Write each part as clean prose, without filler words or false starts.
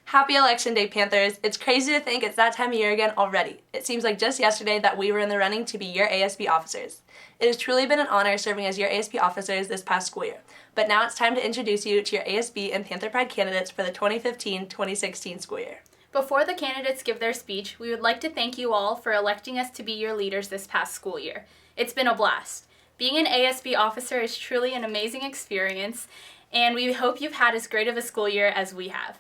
Happy Election Day, Panthers! It's crazy to think it's that time of year again already. It seems like just yesterday that we were in the running to be your ASB officers. It has truly been an honor serving as your ASB officers this past school year, but now it's time to introduce you to your ASB and Panther Pride candidates for the 2015-2016 school year. Before the candidates give their speech, we would like to thank you all for electing us to be your leaders this past school year. It's been a blast. Being an ASB officer is truly an amazing experience, and we hope you've had as great of a school year as we have.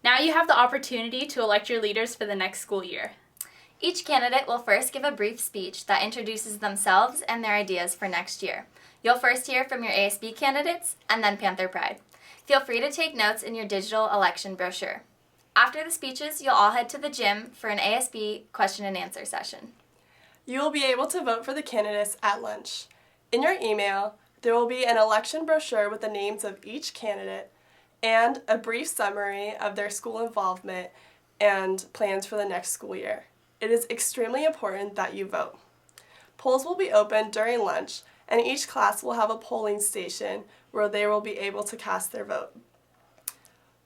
Now you have the opportunity to elect your leaders for the next school year. Each candidate will first give a brief speech that introduces themselves and their ideas for next year. You'll first hear from your ASB candidates and then Panther Pride. Feel free to take notes in your digital election brochure. After the speeches, you'll all head to the gym for an ASB question and answer session. You will be able to vote for the candidates at lunch. In your email, there will be an election brochure with the names of each candidate and a brief summary of their school involvement and plans for the next school year. It is extremely important that you vote. Polls will be open during lunch, and each class will have a polling station where they will be able to cast their vote.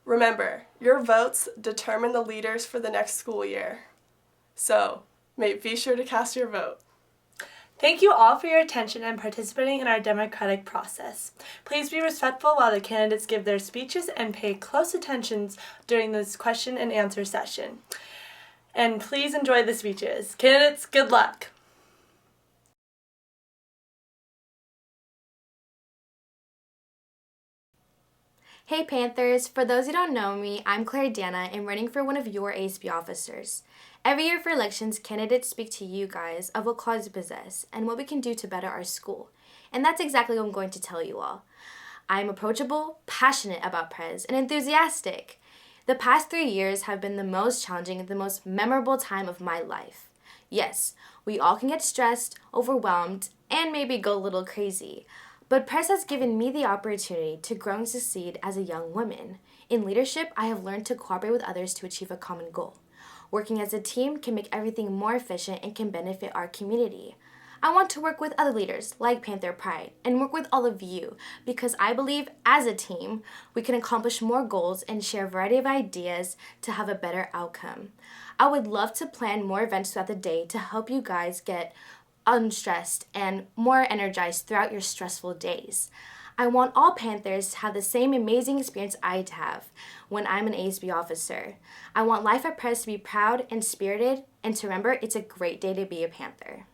Remember, your votes determine the leaders for the next school year. So, be sure to cast your vote. Thank you all for your attention and participating in our democratic process. Please be respectful while the candidates give their speeches and pay close attention during this question and answer session. And please enjoy the speeches. Candidates, good luck! Hey Panthers, for those who don't know me, I'm Claire Dana and running for one of your ASB officers. Every year for elections, candidates speak to you guys of what cause you possess and what we can do to better our school. And that's exactly what I'm going to tell you all. I'm approachable, passionate about Prez, and enthusiastic. The past 3 years have been the most challenging and the most memorable time of my life. Yes, we all can get stressed, overwhelmed, and maybe go a little crazy. But Prez has given me the opportunity to grow and succeed as a young woman. In leadership, I have learned to cooperate with others to achieve a common goal. Working as a team can make everything more efficient and can benefit our community. I want to work with other leaders like Panther Pride and work with all of you because I believe as a team we can accomplish more goals and share a variety of ideas to have a better outcome. I would love to plan more events throughout the day to help you guys get unstressed and more energized throughout your stressful days. I want all Panthers to have the same amazing experience I'd have when I'm an ASB officer. I want Life at Prez to be proud and spirited and to remember it's a great day to be a Panther.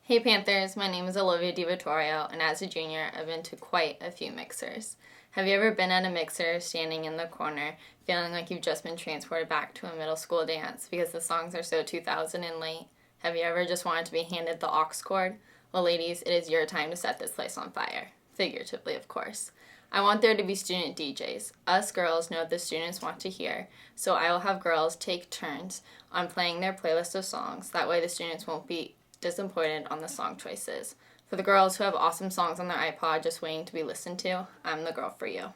Hey Panthers, my name is Olivia DiVittorio, and as a junior, I've been to quite a few mixers. Have you ever been at a mixer standing in the corner feeling like you've just been transported back to a middle school dance because the songs are so 2000 and late? Have you ever just wanted to be handed the aux cord? Well, ladies, it is your time to set this place on fire. Figuratively, of course. I want there to be student DJs. Us girls know what the students want to hear, so I will have girls take turns on playing their playlist of songs. That way the students won't be disappointed on the song choices. For the girls who have awesome songs on their iPod just waiting to be listened to, I'm the girl for you.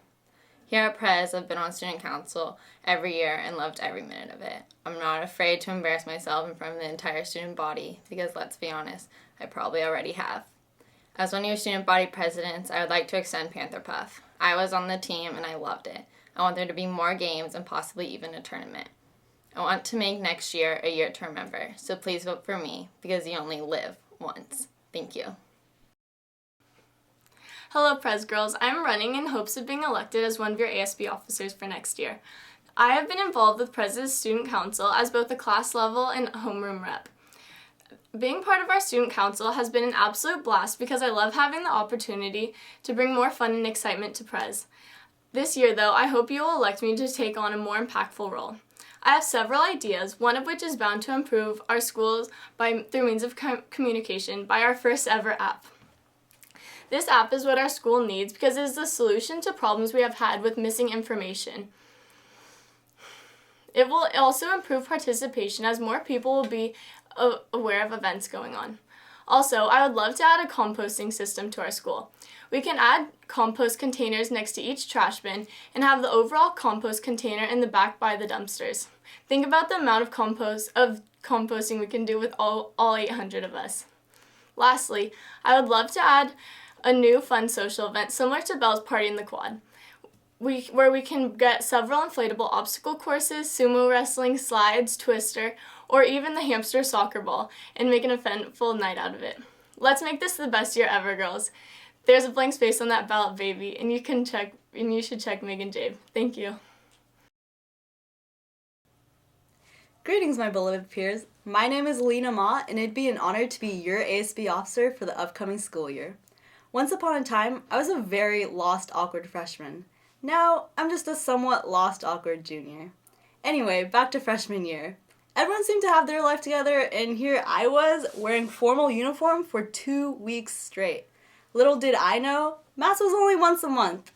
Here at Prez, I've been on student council every year and loved every minute of it. I'm not afraid to embarrass myself in front of the entire student body because, let's be honest, I probably already have. As one of your student body presidents, I would like to extend Panther Puff. I was on the team and I loved it. I want there to be more games and possibly even a tournament. I want to make next year a year to remember, so please vote for me because you only live once. Thank you. Hello, Prez girls. I'm running in hopes of being elected as one of your ASB officers for next year. I have been involved with Prez's student council as both a class level and homeroom rep. Being part of our student council has been an absolute blast because I love having the opportunity to bring more fun and excitement to Prez. This year, though, I hope you will elect me to take on a more impactful role. I have several ideas, one of which is bound to improve our schools through means of communication by our first ever app. This app is what our school needs because it is the solution to problems we have had with missing information. It will also improve participation as more people will be aware of events going on. Also, I would love to add a composting system to our school. We can add compost containers next to each trash bin and have the overall compost container in the back by the dumpsters. Think about the amount of composting we can do with all 800 of us. Lastly, I would love to add a new fun social event similar to Belle's Party in the Quad. where we can get several inflatable obstacle courses, sumo wrestling, slides, twister, or even the hamster soccer ball, and make an eventful night out of it. Let's make this the best year ever, girls. There's a blank space on that ballot, baby, and you should check Megan Jabe. Thank you. Greetings, my beloved peers. My name is Lena Mott, and it'd be an honor to be your ASB officer for the upcoming school year. Once upon a time, I was a very lost, awkward freshman. Now, I'm just a somewhat lost, awkward junior. Anyway, back to freshman year. Everyone seemed to have their life together, and here I was, wearing formal uniform for 2 weeks straight. Little did I know, Mass was only once a month.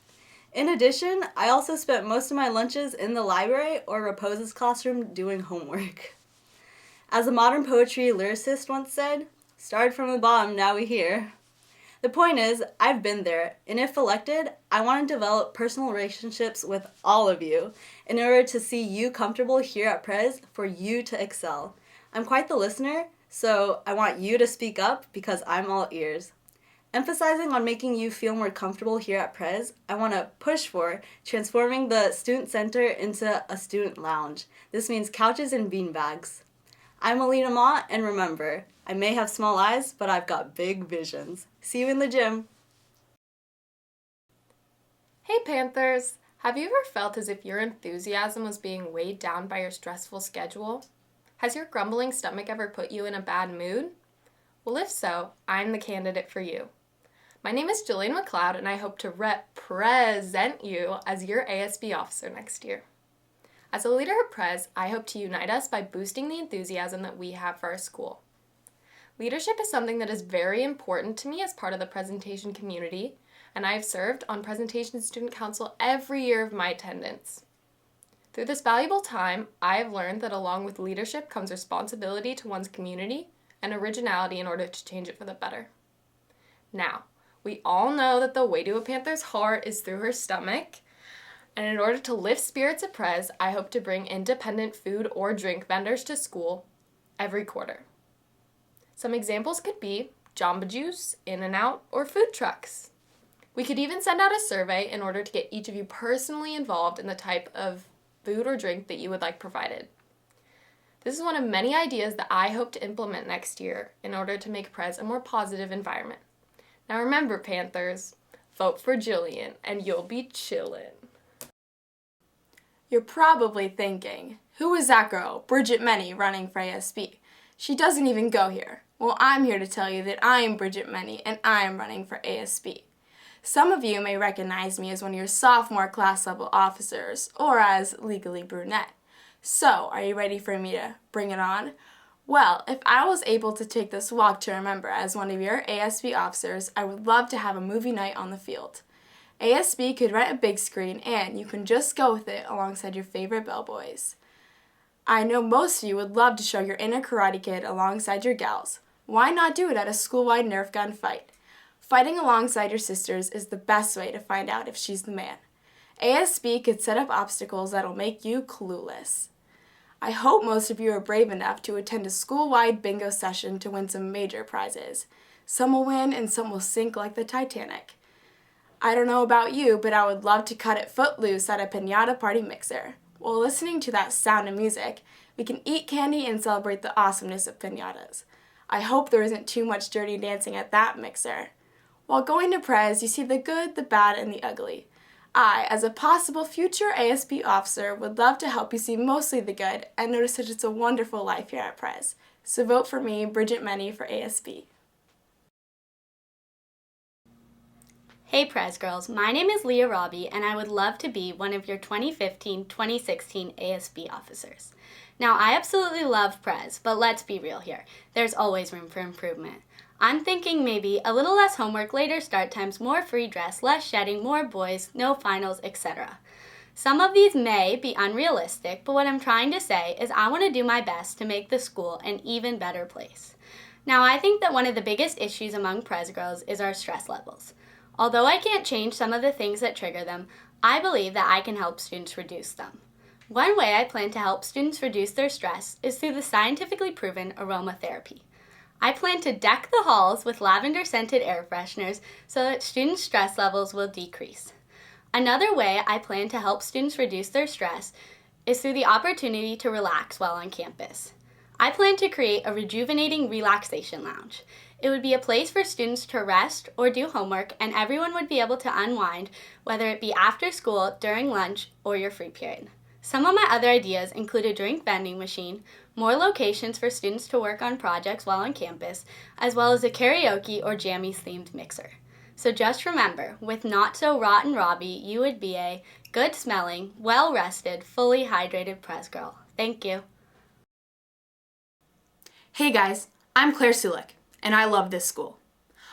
In addition, I also spent most of my lunches in the library or Repose's classroom doing homework. As a modern poetry lyricist once said, started from the bottom, now we here. The point is, I've been there, and if elected, I want to develop personal relationships with all of you in order to see you comfortable here at Prez for you to excel. I'm quite the listener, so I want you to speak up because I'm all ears. Emphasizing on making you feel more comfortable here at Prez, I want to push for transforming the student center into a student lounge. This means couches and beanbags. I'm Alina Mott, and remember, I may have small eyes, but I've got big visions. See you in the gym. Hey Panthers! Have you ever felt as if your enthusiasm was being weighed down by your stressful schedule? Has your grumbling stomach ever put you in a bad mood? Well, if so, I'm the candidate for you. My name is Jillian McLeod, and I hope to represent you as your ASB officer next year. As a leader of Prez, I hope to unite us by boosting the enthusiasm that we have for our school. Leadership is something that is very important to me as part of the presentation community, and I have served on Presentation Student Council every year of my attendance. Through this valuable time, I have learned that along with leadership comes responsibility to one's community and originality in order to change it for the better. Now, we all know that the way to a Panther's heart is through her stomach, and in order to lift spirits at Prez, I hope to bring independent food or drink vendors to school every quarter. Some examples could be Jamba Juice, In-N-Out, or food trucks. We could even send out a survey in order to get each of you personally involved in the type of food or drink that you would like provided. This is one of many ideas that I hope to implement next year in order to make Prez a more positive environment. Now remember, Panthers, vote for Jillian and you'll be chillin'. You're probably thinking, who is that girl, Bridget Menny, running for ASB? She doesn't even go here. Well, I'm here to tell you that I am Bridget Menny and I am running for ASB. Some of you may recognize me as one of your sophomore class level officers or as Legally Brunette. So, are you ready for me to bring it on? Well, if I was able to take this walk to remember as one of your ASB officers, I would love to have a movie night on the field. ASB could rent a big screen and you can just go with it alongside your favorite bellboys. I know most of you would love to show your inner Karate Kid alongside your gals. Why not do it at a school-wide Nerf gun fight? Fighting alongside your sisters is the best way to find out if she's the man. ASB could set up obstacles that'll make you clueless. I hope most of you are brave enough to attend a school-wide bingo session to win some major prizes. Some will win and some will sink like the Titanic. I don't know about you, but I would love to cut it footloose at a piñata party mixer. While listening to that sound of music, we can eat candy and celebrate the awesomeness of piñatas. I hope there isn't too much dirty dancing at that mixer. While going to Prez, you see the good, the bad, and the ugly. I, as a possible future ASB officer, would love to help you see mostly the good and notice that it's a wonderful life here at Prez. So vote for me, Bridget Menny, for ASB. Hey Prez girls, my name is Leah Robbie and I would love to be one of your 2015-2016 ASB officers. Now I absolutely love Prez, but let's be real here. There's always room for improvement. I'm thinking maybe a little less homework, later start times, more free dress, less shedding, more boys, no finals, etc. Some of these may be unrealistic, but what I'm trying to say is I want to do my best to make the school an even better place. Now I think that one of the biggest issues among Prez girls is our stress levels. Although I can't change some of the things that trigger them, I believe that I can help students reduce them. One way I plan to help students reduce their stress is through the scientifically proven aromatherapy. I plan to deck the halls with lavender-scented air fresheners so that students' stress levels will decrease. Another way I plan to help students reduce their stress is through the opportunity to relax while on campus. I plan to create a rejuvenating relaxation lounge. It would be a place for students to rest or do homework, and everyone would be able to unwind, whether it be after school, during lunch, or your free period. Some of my other ideas include a drink vending machine, more locations for students to work on projects while on campus, as well as a karaoke or jammies themed mixer. So just remember, with Not So Rotten Robbie, you would be a good smelling, well rested, fully hydrated press girl. Thank you. Hey guys, I'm Claire Sulik, and I love this school.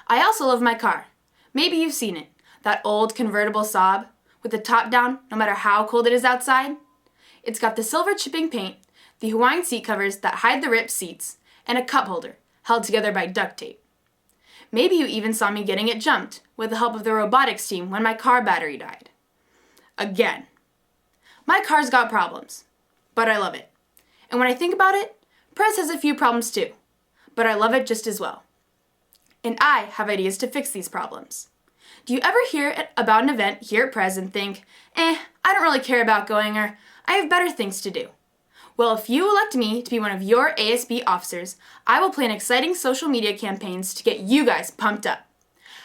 I also love my car. Maybe you've seen it, that old convertible Saab with the top down no matter how cold it is outside. It's got the silver chipping paint, the Hawaiian seat covers that hide the ripped seats, and a cup holder held together by duct tape. Maybe you even saw me getting it jumped with the help of the robotics team when my car battery died. Again. My car's got problems, but I love it. And when I think about it, Prez has a few problems too, but I love it just as well. And I have ideas to fix these problems. Do you ever hear about an event here at Prez and think, I don't really care about going, or I have better things to do? Well, if you elect me to be one of your ASB officers, I will plan exciting social media campaigns to get you guys pumped up.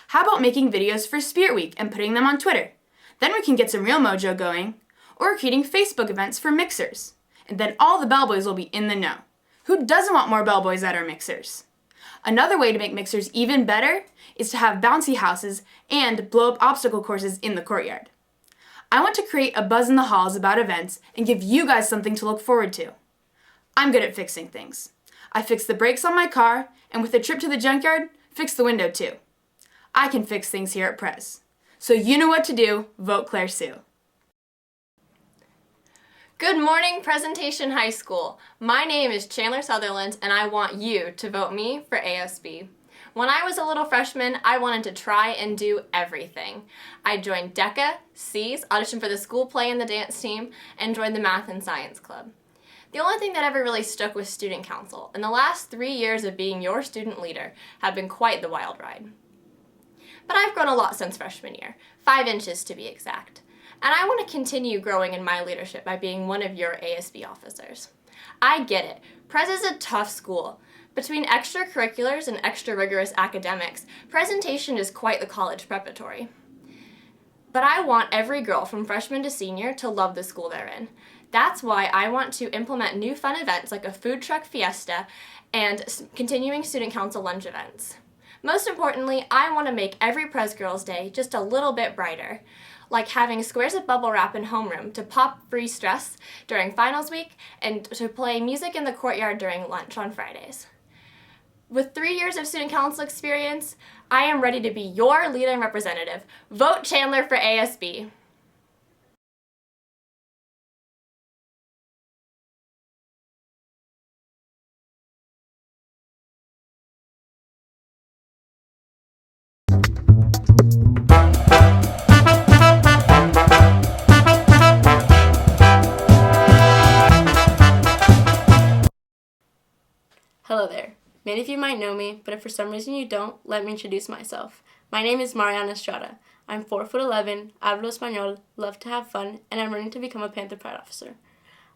How about making videos for Spirit Week and putting them on Twitter? Then we can get some real mojo going. Or creating Facebook events for mixers. And then all the bellboys will be in the know. Who doesn't want more bellboys at our mixers? Another way to make mixers even better is to have bouncy houses and blow-up obstacle courses in the courtyard. I want to create a buzz in the halls about events and give you guys something to look forward to. I'm good at fixing things. I fixed the brakes on my car, and with a trip to the junkyard, fixed the window too. I can fix things here at Prez. So you know what to do, vote Claire Sue. Good morning, Presentation High School. My name is Chandler Sutherland, and I want you to vote me for ASB. When I was a little freshman, I wanted to try and do everything. I joined DECA, C's, auditioned for the school play and the dance team, and joined the math and science club. The only thing that ever really stuck was student council, and the last 3 years of being your student leader have been quite the wild ride. But I've grown a lot since freshman year, 5 inches to be exact. And I want to continue growing in my leadership by being one of your ASB officers. I get it. Prez is a tough school. Between extracurriculars and extra rigorous academics, presentation is quite the college preparatory. But I want every girl from freshman to senior to love the school they're in. That's why I want to implement new fun events like a food truck fiesta and continuing student council lunch events. Most importantly, I want to make every Prez Girls' Day just a little bit brighter, like having squares of bubble wrap in homeroom to pop free stress during finals week and to play music in the courtyard during lunch on Fridays. With 3 years of student council experience, I am ready to be your leader and representative. Vote Chandler for ASB. Hello there. Many of you might know me, but if for some reason you don't, let me introduce myself. My name is Mariana Estrada. I'm 4'11", hablo español, love to have fun, and I'm learning to become a Panther Pride officer.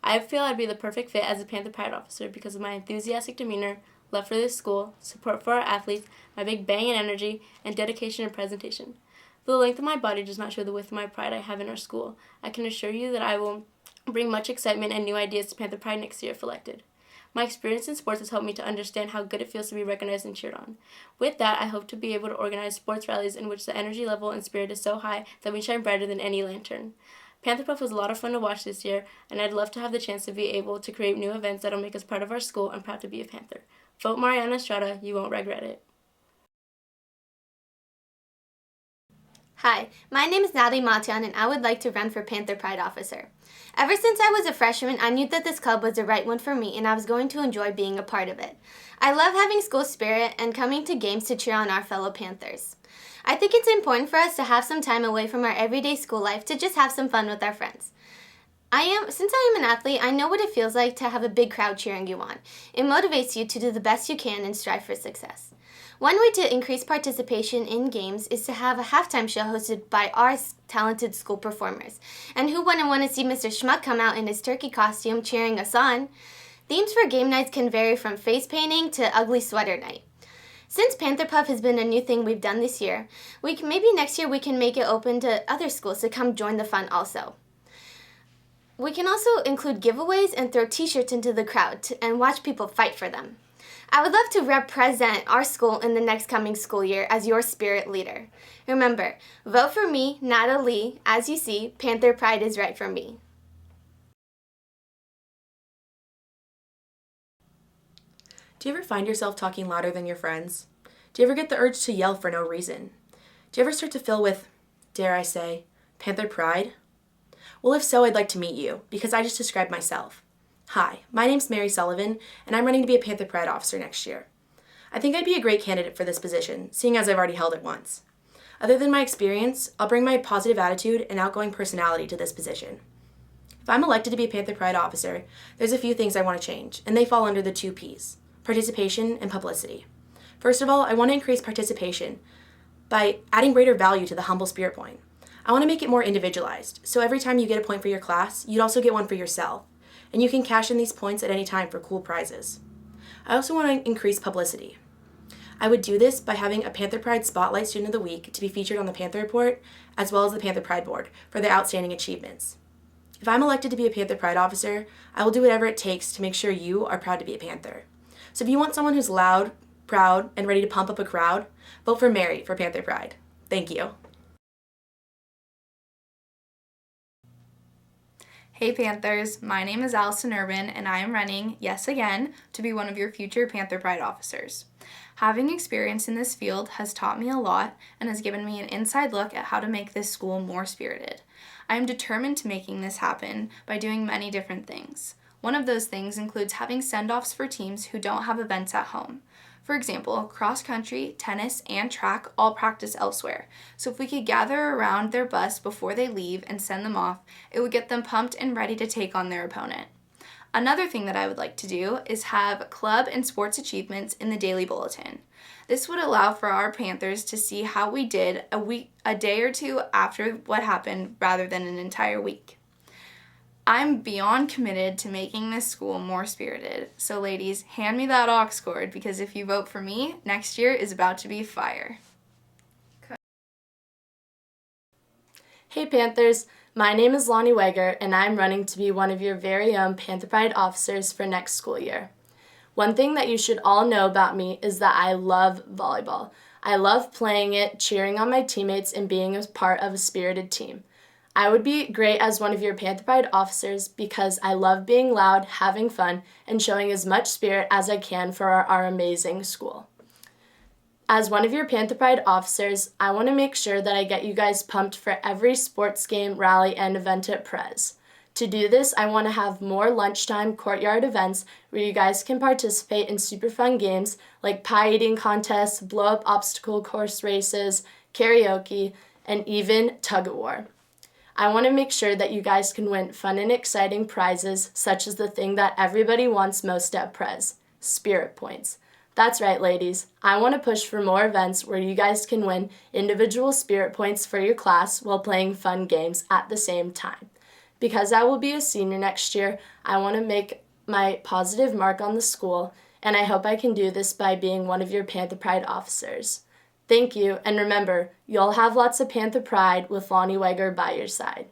I feel I'd be the perfect fit as a Panther Pride officer because of my enthusiastic demeanor, love for this school, support for our athletes, my big bang and energy, and dedication and presentation. Though the length of my body does not show the width of my pride I have in our school, I can assure you that I will bring much excitement and new ideas to Panther Pride next year if elected. My experience in sports has helped me to understand how good it feels to be recognized and cheered on. With that, I hope to be able to organize sports rallies in which the energy level and spirit is so high that we shine brighter than any lantern. Panther Puff was a lot of fun to watch this year, and I'd love to have the chance to be able to create new events that'll make us proud of our school and proud to be a Panther. Vote Mariana Estrada, you won't regret it. Hi, my name is Natalie Matian, and I would like to run for Panther Pride officer. Ever since I was a freshman, I knew that this club was the right one for me, and I was going to enjoy being a part of it. I love having school spirit and coming to games to cheer on our fellow Panthers. I think it's important for us to have some time away from our everyday school life to just have some fun with our friends. Since I am an athlete, I know what it feels like to have a big crowd cheering you on. It motivates you to do the best you can and strive for success. One way to increase participation in games is to have a halftime show hosted by our talented school performers. And who wouldn't want to see Mr. Schmuck come out in his turkey costume cheering us on? Themes for game nights can vary from face painting to ugly sweater night. Since Panther Puff has been a new thing we've done this year, maybe next year we can make it open to other schools to come join the fun also. We can also include giveaways and throw t-shirts into the crowd and watch people fight for them. I would love to represent our school in the next coming school year as your spirit leader. Remember, vote for me, Natalie. As you see, Panther Pride is right for me. Do you ever find yourself talking louder than your friends? Do you ever get the urge to yell for no reason? Do you ever start to fill with, dare I say, Panther Pride? Well, if so, I'd like to meet you, because I just described myself. Hi, my name's Mary Sullivan, and I'm running to be a Panther Pride officer next year. I think I'd be a great candidate for this position, seeing as I've already held it once. Other than my experience, I'll bring my positive attitude and outgoing personality to this position. If I'm elected to be a Panther Pride officer, there's a few things I want to change, and they fall under the 2 Ps, participation and publicity. First of all, I want to increase participation by adding greater value to the humble spirit point. I want to make it more individualized, so every time you get a point for your class, you'd also get one for yourself, and you can cash in these points at any time for cool prizes. I also want to increase publicity. I would do this by having a Panther Pride Spotlight Student of the Week to be featured on the Panther Report, as well as the Panther Pride Board for their outstanding achievements. If I'm elected to be a Panther Pride officer, I will do whatever it takes to make sure you are proud to be a Panther. So if you want someone who's loud, proud, and ready to pump up a crowd, vote for Mary for Panther Pride. Thank you. Hey Panthers, my name is Allison Urban and I am running, yes again, to be one of your future Panther Pride officers. Having experience in this field has taught me a lot and has given me an inside look at how to make this school more spirited. I am determined to making this happen by doing many different things. One of those things includes having send-offs for teams who don't have events at home. For example, cross country, tennis, and track all practice elsewhere. So if we could gather around their bus before they leave and send them off, it would get them pumped and ready to take on their opponent. Another thing that I would like to do is have club and sports achievements in the daily bulletin. This would allow for our Panthers to see how we did a day or two after what happened rather than an entire week. I'm beyond committed to making this school more spirited. So ladies, hand me that aux cord because if you vote for me, next year is about to be fire. Hey Panthers, my name is Lonnie Weger and I'm running to be one of your very own Panther Pride officers for next school year. One thing that you should all know about me is that I love volleyball. I love playing it, cheering on my teammates, and being a part of a spirited team. I would be great as one of your Panther Pride officers because I love being loud, having fun, and showing as much spirit as I can for our amazing school. As one of your Panther Pride officers, I want to make sure that I get you guys pumped for every sports game, rally, and event at Prez. To do this, I want to have more lunchtime courtyard events where you guys can participate in super fun games like pie eating contests, blow-up obstacle course races, karaoke, and even tug-of-war. I want to make sure that you guys can win fun and exciting prizes, such as the thing that everybody wants most at Prez, Spirit Points. That's right, ladies. I want to push for more events where you guys can win individual Spirit Points for your class while playing fun games at the same time. Because I will be a senior next year, I want to make my positive mark on the school, and I hope I can do this by being one of your Panther Pride officers. Thank you, and remember, you'll have lots of Panther Pride with Lonnie Weger by your side.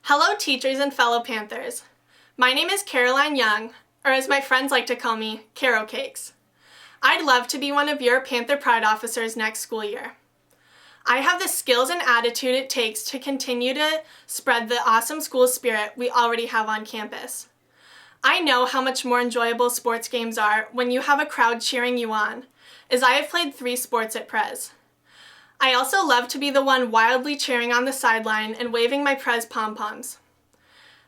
Hello, teachers and fellow Panthers. My name is Caroline Young, or as my friends like to call me, Caro Cakes. I'd love to be one of your Panther Pride officers next school year. I have the skills and attitude it takes to continue to spread the awesome school spirit we already have on campus. I know how much more enjoyable sports games are when you have a crowd cheering you on, as I have played 3 sports at Prez. I also love to be the one wildly cheering on the sideline and waving my Prez pom-poms.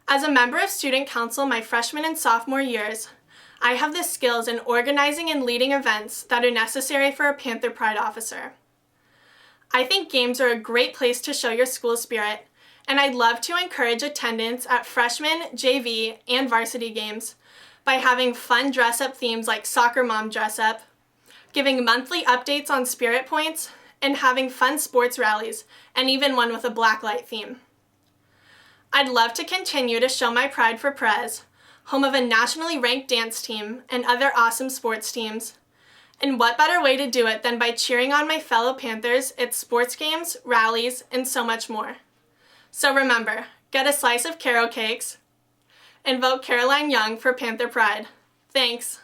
As a member of student council my freshman and sophomore years, I have the skills in organizing and leading events that are necessary for a Panther Pride officer. I think games are a great place to show your school spirit, and I'd love to encourage attendance at freshman, JV, and varsity games by having fun dress-up themes like Soccer Mom Dress-Up, giving monthly updates on Spirit Points, and having fun sports rallies, and even one with a blacklight theme. I'd love to continue to show my pride for Prez, home of a nationally ranked dance team and other awesome sports teams. And what better way to do it than by cheering on my fellow Panthers at sports games, rallies, and so much more. So remember, get a slice of Carol Cakes and vote Caroline Young for Panther Pride. Thanks.